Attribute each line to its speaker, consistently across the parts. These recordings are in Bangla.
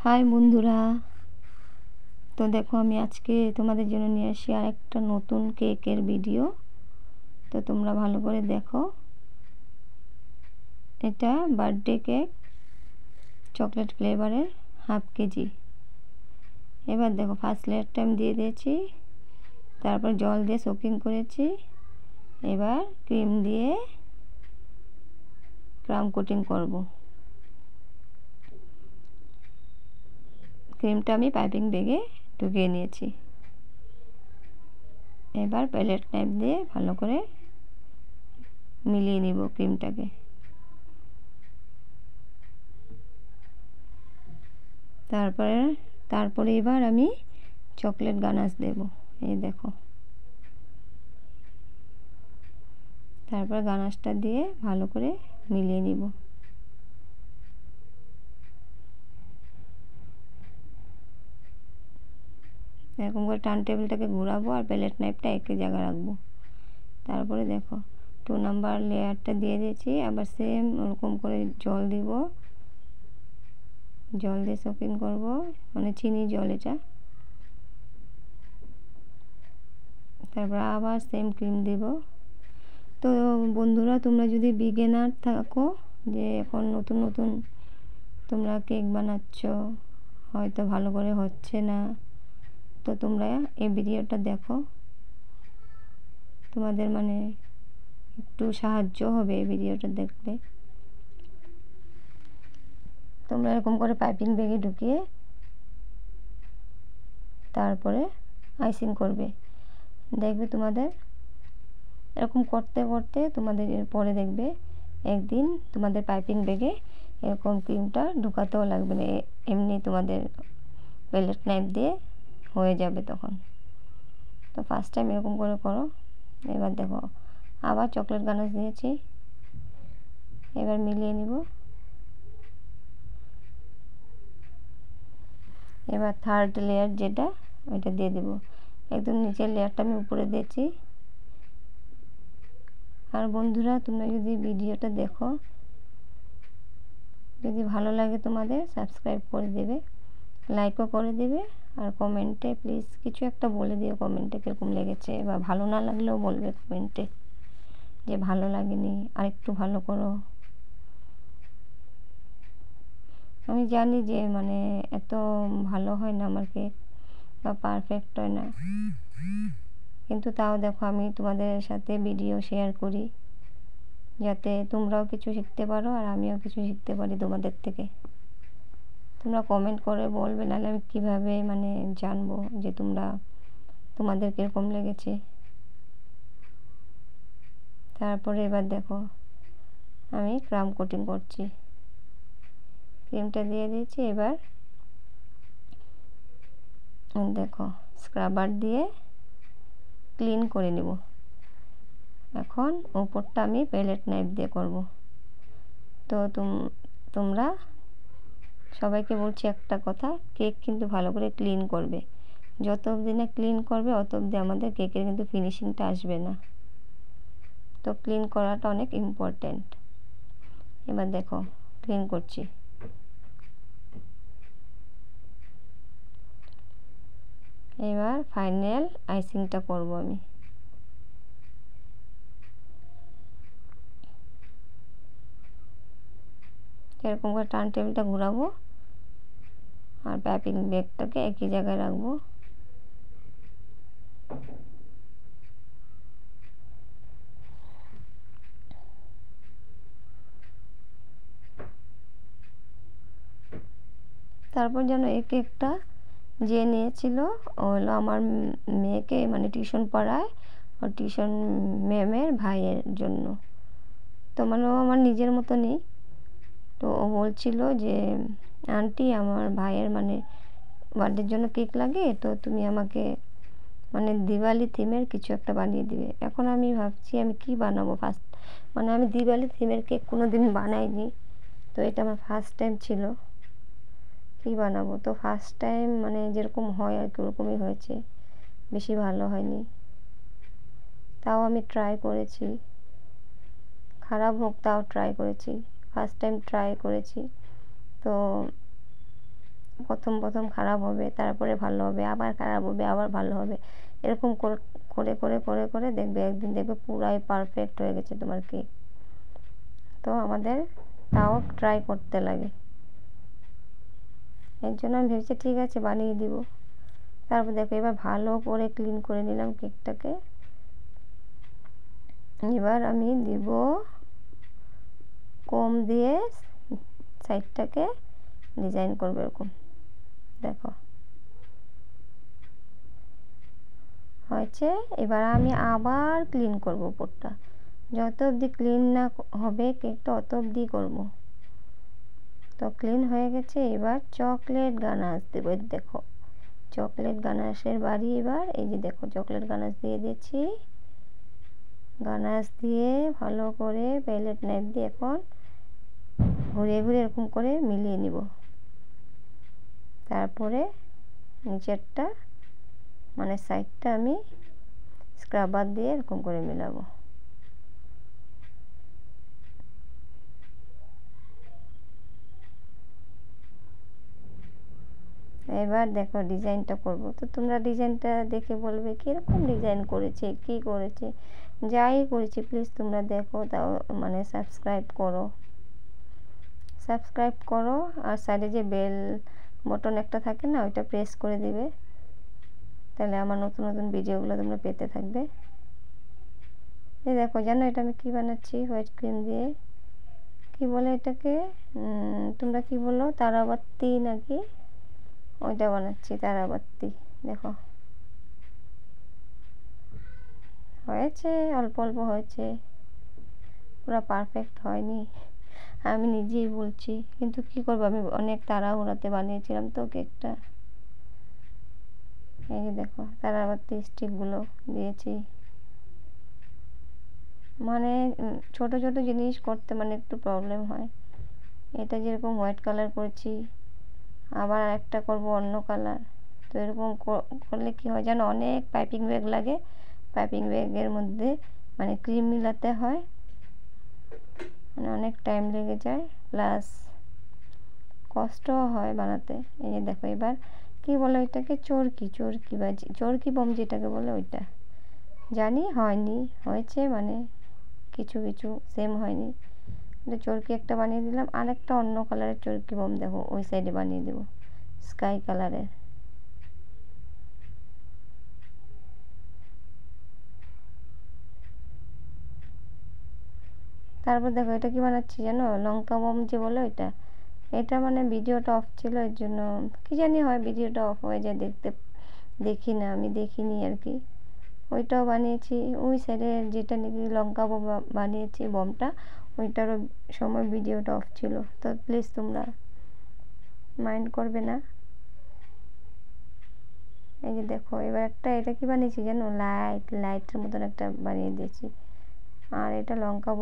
Speaker 1: হাই বন্ধুরা, তো দেখো আমি আজকে তোমাদের জন্য নিয়ে আসি আর একটা নতুন কেকের ভিডিও। তো তোমরা ভালো করে দেখো। এটা বার্থডে কেক, চকলেট ফ্লেভারের হাফ কেজি। এবার দেখো ফার্স্ট লেয়ারটা আমি দিয়ে দিয়েছি, তারপর জল দিয়ে সোকিং করেছি। এবার ক্রিম দিয়ে ক্রাউন কোটিং করব। ক্রিমটা আমি পাইপিং ব্যাগে ঢুকিয়ে নিয়েছি। এবার প্যালেট নাইফ দিয়ে ভালো করে মিলিয়ে নিব ক্রিমটাকে। তারপরে এবার আমি চকলেট গানাশ দেব। এই দেখো, তারপর গানাশটা দিয়ে ভালো করে মিলিয়ে নিব। এরকম করে টার্ন টেবিলটাকে ঘোরাবো আর প্যালেট নাইফটা একই জায়গায় রাখবো। তারপরে দেখো 2 নাম্বার লেয়ারটা দিয়ে দিয়েছি। আবার সেম ওরকম করে জল দিব, জল দিয়ে সোকিং করব, মানে চিনি জল এটা। তারপর আবার সেম ক্রিম দিব। তো বন্ধুরা, তোমরা যদি বিগিনার থাকো, যে এখন নতুন নতুন তোমরা কেক বানাচ্ছ, হয়তো ভালো করে হচ্ছে না, তো তোমরা এই ভিডিওটা দেখো, তোমাদের মানে একটু সাহায্য হবে এই ভিডিওটা দেখলে। তোমরা এরকম করে পাইপিং ব্যাগে ঢুকিয়ে তারপরে আইসিং করবে। দেখবে তোমাদের এরকম করতে করতে তোমাদের পরে দেখবে একদিন তোমাদের পাইপিং ব্যাগে এরকম ক্রিমটা ঢুকাতেও লাগবে না, এমনি তোমাদের প্যালেট নাইফ দিয়ে হয়ে যাবে তখন। তো ফার্স্ট টাইম এরকম করে করো। এবার দেখো আবার চকলেট গানাশ দিয়েছি, এবার মিলিয়ে নিব। এবার থার্ড লেয়ার যেটা, ওইটা দিয়ে দেব। একদম নিচের লেয়ারটা আমি উপরে দিয়েছি। আর বন্ধুরা, তোমরা যদি ভিডিওটা দেখো, যদি ভালো লাগে তোমাদের সাবস্ক্রাইব করে দেবে, লাইকও করে দেবে, আর কমেন্টে প্লিজ কিছু একটা বলে দিও, কমেন্টে কীরকম লেগেছে, বা ভালো না লাগলেও বলবে কমেন্টে যে ভালো লাগেনি, আর একটু ভালো করো। আমি জানি যে মানে এত ভালো হয় না আমার কেক, বা পারফেক্ট হয় না, কিন্তু তাও দেখো আমি তোমাদের সাথে ভিডিও শেয়ার করি, যাতে তোমরাও কিছু শিখতে পারো আর আমিও কিছু শিখতে পারি তোমাদের থেকে। তোমরা কমেন্ট করে বলবে, নাহলে আমি কীভাবে মানে জানবো যে তোমাদের কীরকম লেগেছে। তারপরে এবার দেখো আমি ক্রাউন কোটিং করছি, ক্রিমটা দিয়ে দিয়েছি। এবার দেখো স্ক্রাবার দিয়ে ক্লিন করে নেব। এখন উপরটা আমি প্যালেট নাইফ দিয়ে করব। তো তোমরা সবাইকে বলছি একটা কথা, কেক কিন্তু ভালো করে ক্লিন করবে। যত অবধি না ক্লিন করবে অত অবধি আমাদের কেকের কিন্তু ফিনিশিংটা আসবে না। তো ক্লিন করাটা অনেক ইম্পর্ট্যান্ট। এবার দেখো ক্লিন করছি। এবার ফাইনাল আইসিংটা করব আমি। এরকম করে টার্ন টেবিলটা ঘোরাবো আর পাইপিং ব্যাগটাকে একই জায়গায় রাখবো। তারপর যেন এই কেকটা যে নিয়েছিল ও হলো আমার মেয়েকে, মানে টিউশন পড়ায়, ও টিউশন ম্যামের ভাইয়ের জন্য। তো মানে ও আমার নিজের মতনই। তো ও বলছিল যে আন্টি, আমার ভাইয়ের মানে বার্থডের জন্য কেক লাগে, তো তুমি আমাকে মানে দিওয়ালি থিমের কিছু একটা বানিয়ে দিবে। এখন আমি ভাবছি আমি কি বানাবো ফার্স্ট, মানে আমি দিওয়ালি থিমের কেক কোনো দিন বানাইনি, তো এটা আমার ফার্স্ট টাইম ছিল। কী বানাবো? তো ফার্স্ট টাইম মানে যেরকম হয় আর কি ওরকমই হয়েছে, বেশি ভালো হয়নি। তাও আমি ট্রাই করেছি, খারাপ হোক তাও ট্রাই করেছি, ফার্স্ট টাইম ট্রাই করেছি। তো প্রথম প্রথম খারাপ হবে, তারপরে ভালো হবে, আবার খারাপ হবে, আবার ভালো হবে, এরকম করে করে করে করে দেখবে একদিন দেখবে পুরাই পারফেক্ট হয়ে গেছে তোমার কেক। তো আমাদের তাও ট্রাই করতে লাগে, এর জন্য আমি ভেবেছি ঠিক আছে বানিয়ে দিব। তারপর দেখো এবার ভালো করে ক্লিন করে নিলাম কেকটাকে। এবার আমি দিব কম দিয়ে সাইডটাকে ডিজাইন করবো এরকম, দেখো হয়েছে। এবার আমি আবার ক্লিন করব উপরটা, যত অবধি ক্লিন না হবে কেকটা অত অবধি করবো। তো ক্লিন হয়ে গেছে। এবার চকলেট গানাশ দেবো, দেখো চকলেট গানাশের বাড়ি। এবার এই যে দেখো চকলেট গানাশ দিয়ে দিয়েছি। গানাশ দিয়ে ভালো করে প্যালেট নাইফ দিয়ে এখন ঘুরিয়ে ঘুরিয়ে এরকম করে মিলিয়ে নিব। তারপরে নিচেরটা মানে সাইডটা আমি স্ক্রাবার দিয়ে এরকম করে মেলাবো। এবার দেখো ডিজাইনটা করব। তো তোমরা ডিজাইনটা দেখে বলবে কীরকম ডিজাইন করেছে, কি করেছে। যাই করেছি প্লিজ তোমরা দেখো, তাও মানে সাবস্ক্রাইব করো, সাবস্ক্রাইব করো। আর সাইডে যে বেল বটন একটা থাকে না, ওইটা প্রেস করে দিবে, তাহলে আমার নতুন নতুন ভিডিওগুলো তোমরা পেতে থাকবে। এই দেখো জানো এটা আমি কী বানাচ্ছি? হোয়াইট ক্রিম দিয়ে কি বলে এটাকে, তোমরা কি বলো, তারাবাতি নাকি, ওইটা বানাচ্ছি তারাবাতি। দেখো হয়েছে, অল্প অল্প হয়েছে, পুরো পারফেক্ট হয়নি, আমি নিজেই বলছি। কিন্তু কি করবো, আমি অনেক তাড়াহুড়াতে বানিয়েছিলাম তো কেকটা। এই যে দেখো তারাবাতি স্টিকগুলো দিয়েছি। মানে ছোট ছোট জিনিস করতে মানে একটু প্রবলেম হয়। এটা যেরকম হোয়াইট কালার করেছি, আবার একটা করব অন্য কালার। তো এরকম করলে কি হয় জানো, অনেক পাইপিং ব্যাগ লাগে, পাইপিং ব্যাগের মধ্যে মানে ক্রিম মিলাতে হয়, মানে অনেক টাইম লেগে যায়, প্লাস কষ্টও হয় বানাতে। এই যে দেখো এবার কি বলে ওইটাকে, চরকি বাজি, চরকি বম যেটাকে বলে, ওইটা জানি হয়নি, হয়েছে মানে কিছু কিছু সেম হয়নি। চরকি একটা বানিয়ে দিলাম, আর একটা অন্য কালারের চরকি বম দেখো ওই সাইডে বানিয়ে দেবো, স্কাই কালারের। তারপর দেখো এটা কি বানাচ্ছি জানো, লঙ্কা বম যে বলে ওইটা। এটা মানে ভিডিওটা অফ ছিল, এর জন্য কি জানি হয় ভিডিওটা অফ হয়ে যায়, দেখি না, আমি দেখিনি আর কি। ওইটাও বানিয়েছি, ওই সাইডে যেটা নাকি লঙ্কা বম বানিয়েছি বমটা, ওইটারও সময় ভিডিওটা অফ ছিল। তো প্লিজ তোমরা মাইন্ড করবে না। এই যে দেখো এবার একটা এটা কি বানিয়েছি জানো, লাইটের মতন একটা বানিয়ে দিয়েছি। আর এটা লঙ্কা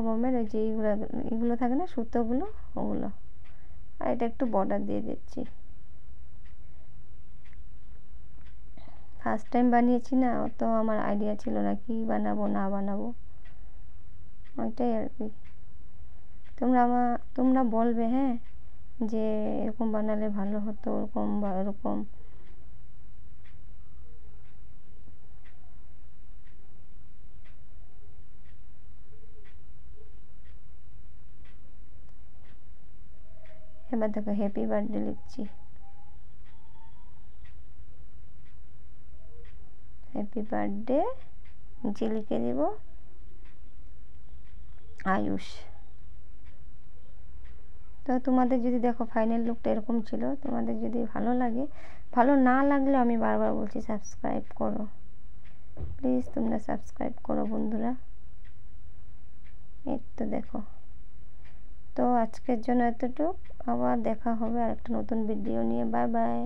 Speaker 1: বমের ওই যে এগুলো থাকে না সুতোগুলো, ওগুলো। আর এটা একটু বর্ডার দিয়ে দিচ্ছি। ফার্স্ট টাইম বানিয়েছি না, অত আমার আইডিয়া ছিল না কি বানাবো না বানাবো, ওইটাই আর কি। তোমরা বলবে হ্যাঁ, যে এরকম বানালে ভালো হতো, ওরকম বা এরকম। এবার দেখো হ্যাপি বার্থডে লিখছি, হ্যাপি বার্থডে, নিচে লিখে দেব আয়ুষ। তো তোমাদের যদি দেখো ফাইনাল লুকটা এরকম ছিল, তোমাদের যদি ভালো লাগে, ভালো না লাগলে আমি বারবার বলছি সাবস্ক্রাইব করো, প্লিজ তোমরা সাবস্ক্রাইব করো বন্ধুরা। এই তো দেখো, তো আজকের জন্য এতটুকু, আবার দেখা হবে আর একটা নতুন ভিডিও নিয়ে। Bye bye.